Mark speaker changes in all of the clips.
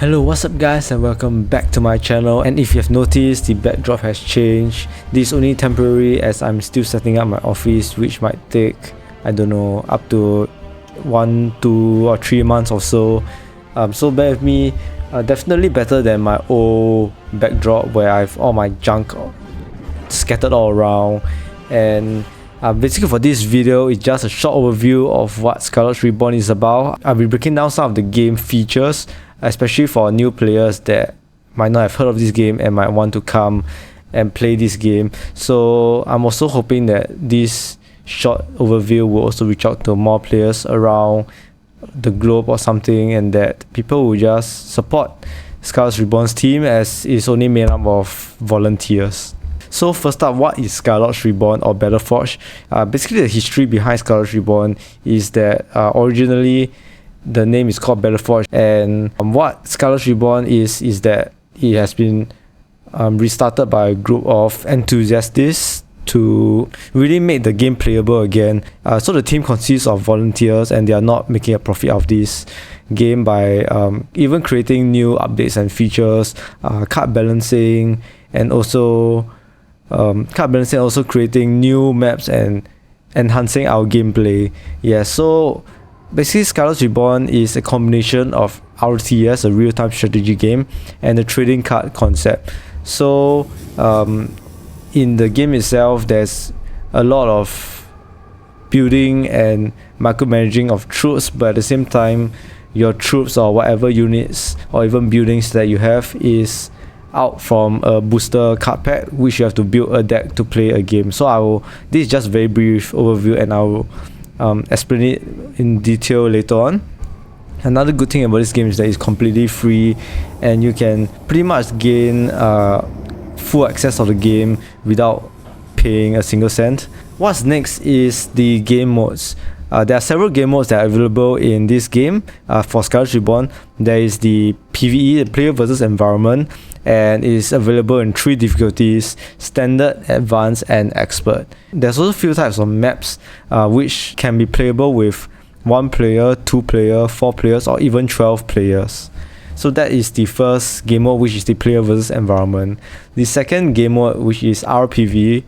Speaker 1: Hello, what's up guys, and welcome back to my channel. And if you have noticed, the backdrop has changed. This is only temporary as I'm still setting up my office, which might take, I don't know, up to 1, 2 or 3 months or so. So bear with me. Definitely better than my old backdrop where I have all my junk scattered all around. And basically for this video, it's just a short overview of what Skylords Reborn is about. I'll be breaking down some of the game features, especially for new players that might not have heard of this game and might want to come and play this game. So I'm also hoping that this short overview will also reach out to more players around the globe or something, and that people will just support Skylords Reborn's team as it's only made up of volunteers. So first up, what is Skylords Reborn or Battleforge? Basically the history behind Skylords Reborn is that originally the name is called Battleforge, and what Skylords Reborn is that it has been restarted by a group of enthusiasts to really make the game playable again. So the team consists of volunteers, and they are not making a profit of this game by even creating new updates and features, card balancing, and also creating new maps and enhancing our gameplay. So basically, Skylords Reborn is a combination of RTS, a real-time strategy game, and the trading card concept. So in the game itself, there's a lot of building and micromanaging of troops, but at the same time, your troops or whatever units or even buildings that you have is out from a booster card pack, which you have to build a deck to play a game. So this is just a very brief overview, and I will explain it in detail later on. Another good thing about this game is that it's completely free, and you can pretty much gain full access of the game without paying a single cent. What's next is the game modes. There are several game modes that are available in this game. For Skylords Reborn, there is the PvE, the player versus environment, and it is available in 3 difficulties: standard, advanced, and expert. There's also a few types of maps which can be playable with 1 player, 2 player, 4 players, or even 12 players. So that is the first game mode, which is the player versus environment. The second game mode, which is RPV,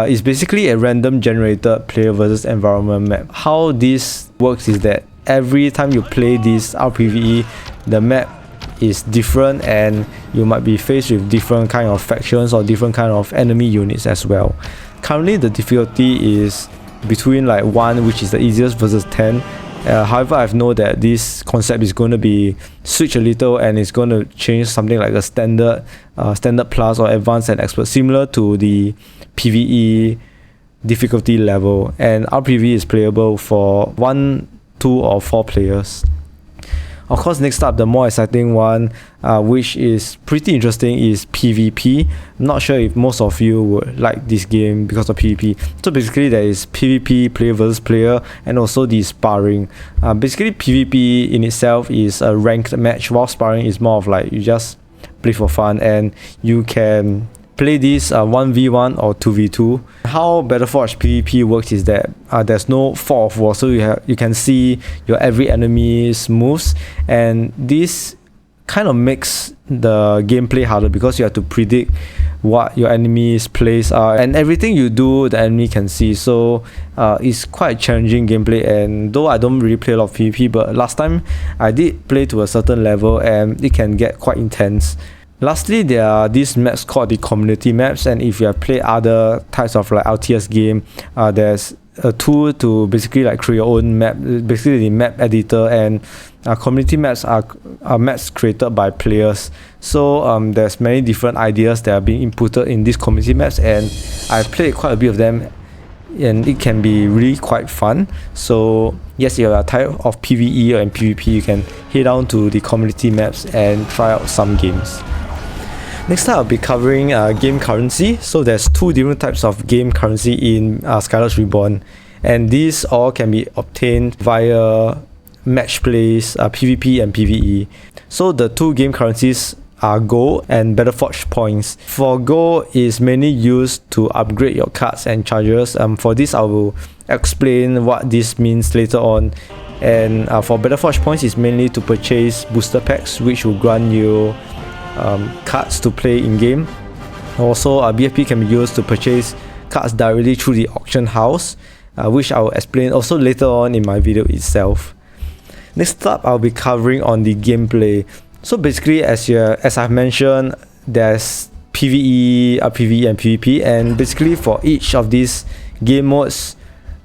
Speaker 1: is basically a random generated player versus environment map. How this works is that every time you play this RPVE, the map is different, and you might be faced with different kind of factions or different kind of enemy units as well. Currently the difficulty is between like 1, which is the easiest, versus 10. However, I know that this concept is going to be switched a little, and it's going to change something like a standard plus or advanced and expert, similar to the PvE difficulty level. And RPV is playable for 1, 2, or 4 players. Of course, next up, the more exciting one, which is pretty interesting, is PvP. I'm not sure if most of you would like this game because of PvP. So basically, there is PvP, player versus player, and also the sparring. Basically, PvP in itself is a ranked match, while sparring is more of like you just play for fun, and you can play this 1v1 or 2v2. How Battleforge PvP works is that there's no fog of war, so you can see your every enemy's moves, and this kind of makes the gameplay harder because you have to predict what your enemy's plays are, and everything you do the enemy can see. So it's quite challenging gameplay, and though I don't really play a lot of PvP, but last time I did play to a certain level and it can get quite intense. Lastly, there are these maps called the community maps, and if you have played other types of like RTS game, there's a tool to basically like create your own map, basically the map editor, and community maps are maps created by players. So there's many different ideas that are being inputted in these community maps, and I've played quite a bit of them, and it can be really quite fun. So yes, if you are tired of PvE and PvP, you can head down to the community maps and try out some games. Next up, I'll be covering game currency. So there's 2 different types of game currency in Skylords Reborn, and these all can be obtained via match plays, PvP and PvE. So the 2 game currencies are gold and Battleforge points. For gold is mainly used to upgrade your cards and charges. For this, I will explain what this means later on And for Battleforge points, it's mainly to purchase booster packs, which will grant you cards to play in game. Also, BFP can be used to purchase cards directly through the auction house, which I will explain also later on in my video itself. Next up, I'll be covering on the gameplay. So basically, as I've mentioned, there's PvE, PvE and PvP, and basically for each of these game modes,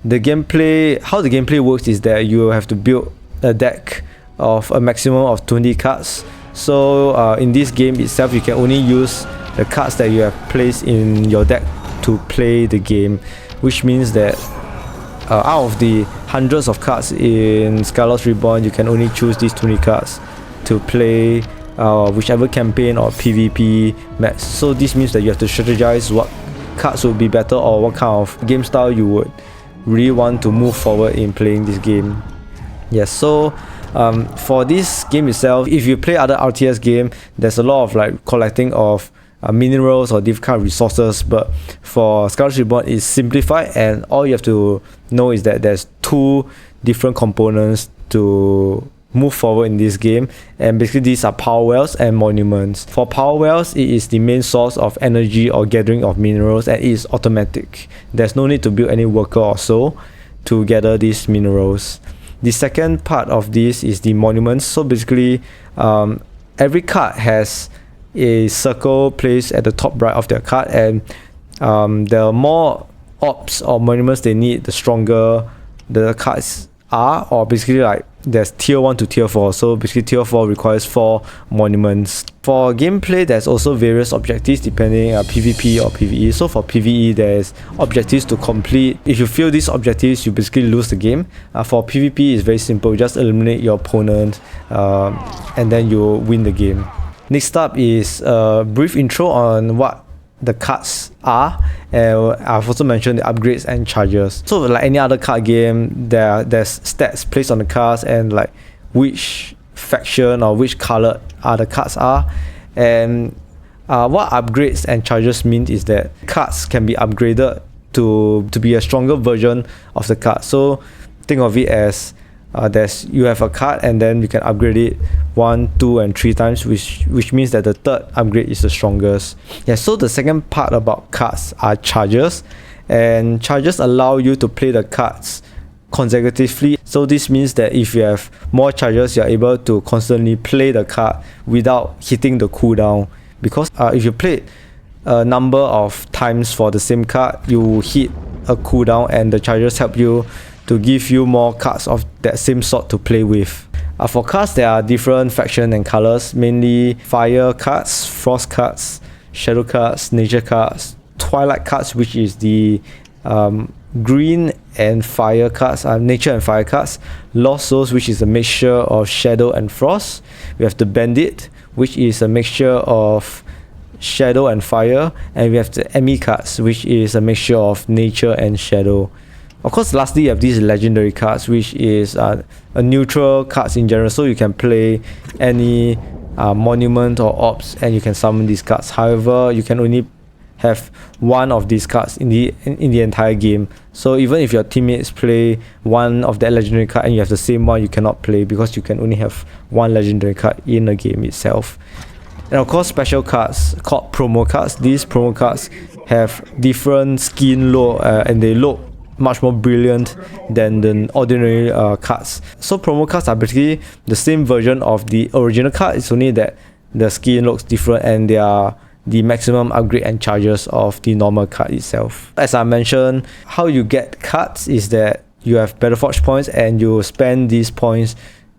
Speaker 1: how the gameplay works is that you have to build a deck of a maximum of 20 cards. So in this game itself, you can only use the cards that you have placed in your deck to play the game, which means that out of the hundreds of cards in Skylords Reborn, you can only choose these 20 cards to play whichever campaign or PvP match. So this means that you have to strategize what cards would be better or what kind of game style you would really want to move forward in playing this game. Yes, so for this game itself, if you play other RTS game, there's a lot of like collecting of minerals or different kind of resources, but for Skylords Reborn it's simplified, and all you have to know is that there's two different components to move forward in this game, and basically these are power wells and monuments. For power wells, it is the main source of energy or gathering of minerals, and it is automatic. There's no need to build any worker or so to gather these minerals. The second part of this is the monuments. So basically every card has a circle placed at the top right of their card, and the more orbs or monuments they need, the stronger the cards are, or basically like there's tier 1 to tier 4. So basically tier 4 requires 4 monuments. For gameplay, there's also various objectives depending on PvP or PvE. So for PvE, there's objectives to complete. If you fail these objectives, you basically lose the game. For PvP, it's very simple. You just eliminate your opponent and then you win the game. Next up is a brief intro on what the cards are, and I've also mentioned the upgrades and charges. So like any other card game, there's stats placed on the cards and like which faction or which color the cards are. And what upgrades and charges mean is that cards can be upgraded to be a stronger version of the card. So think of it as you have a card and then you can upgrade it 1, 2 and 3 times, which means that the third upgrade is the strongest. Yeah, so the second part about cards are charges, and charges allow you to play the cards consecutively. So this means that if you have more charges, you're able to constantly play the card without hitting the cooldown, because if you play a number of times for the same card, you hit a cooldown, and the charges help you to give you more cards of that same sort to play with. For cards, there are different faction and colors, mainly fire cards, frost cards, shadow cards, nature cards, twilight cards, which is the green and fire cards, nature and fire cards, lost souls, which is a mixture of shadow and frost. We have the bandit, which is a mixture of shadow and fire, and we have the enemy cards, which is a mixture of nature and shadow. Of course, lastly, you have these legendary cards, which is a neutral cards in general, so you can play any monument or orbs and you can summon these cards. However, you can only have one of these cards in the entire game. So even if your teammates play one of that legendary card and you have the same one, you cannot play because you can only have one legendary card in the game itself. And of course, special cards called promo cards. These promo cards have different skin look and they look much more brilliant than the ordinary cards. So promo cards are basically the same version of the original card. It's only that the skin looks different and they are the maximum upgrade and charges of the normal card itself. As I mentioned, how you get cards is that you have Battleforge points and you spend these points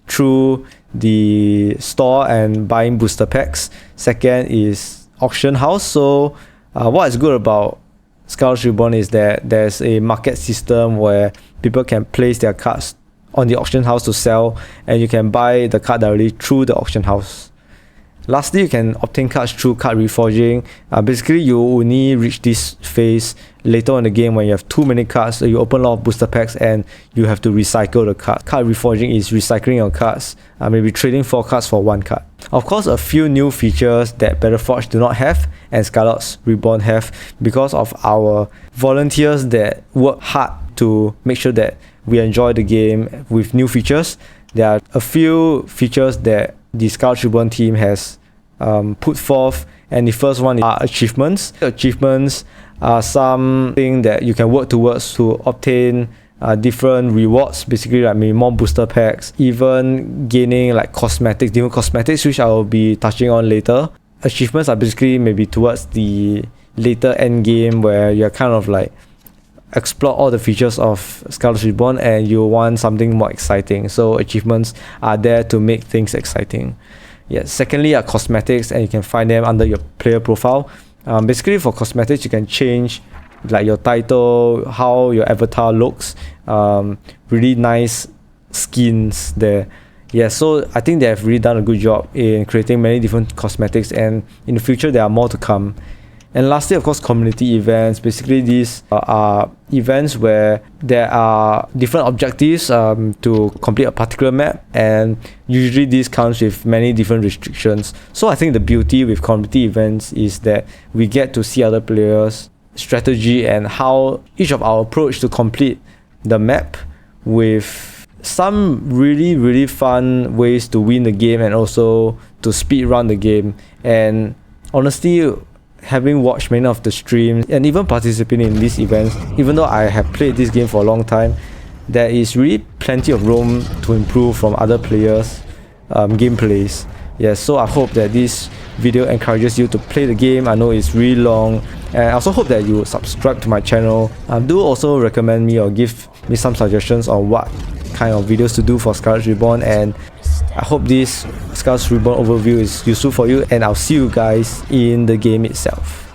Speaker 1: through the store and buying booster packs. Second is auction house. So what is good about Skylords Reborn is that there's a market system where people can place their cards on the auction house to sell, and you can buy the card directly through the auction house. Lastly, you can obtain cards through card reforging. Basically, you only reach this phase later in the game when you have too many cards, so you open a lot of booster packs and you have to recycle the card. Card reforging is recycling your cards, maybe trading 4 cards for 1 card. Of course, a few new features that Battleforge do not have and Skylords Reborn have because of our volunteers that work hard to make sure that we enjoy the game with new features. There are a few features that the Skylords Reborn team has put forth, and the first one are achievements. Achievements are something that you can work towards to obtain different rewards, basically like maybe more booster packs, even gaining like cosmetics, different cosmetics, which I will be touching on later. Achievements are basically maybe towards the later end game where you're kind of like explore all the features of Skylords Reborn and you want something more exciting. So achievements are there to make things exciting. Yes. Secondly are cosmetics, and you can find them under your player profile. Basically for cosmetics, you can change like your title, how your avatar looks, really nice skins there. Yeah, so I think they have really done a good job in creating many different cosmetics, and in the future there are more to come. And lastly, of course, community events. Basically, these are events where there are different objectives to complete a particular map, and usually this comes with many different restrictions. So I think the beauty with community events is that we get to see other players' strategy and how each of our approach to complete the map, with some really fun ways to win the game and also to speed run the game. And honestly, having watched many of the streams and even participating in these events, even though I have played this game for a long time, there is really plenty of room to improve from other players' gameplays. Yes, so I hope that this video encourages you to play the game. I know it's really long, and I also hope that you subscribe to my channel. Do also recommend me or give me some suggestions on what kind of videos to do for Skylords Reborn, and I hope this Skylords Reborn overview is useful for you, and I'll see you guys in the game itself.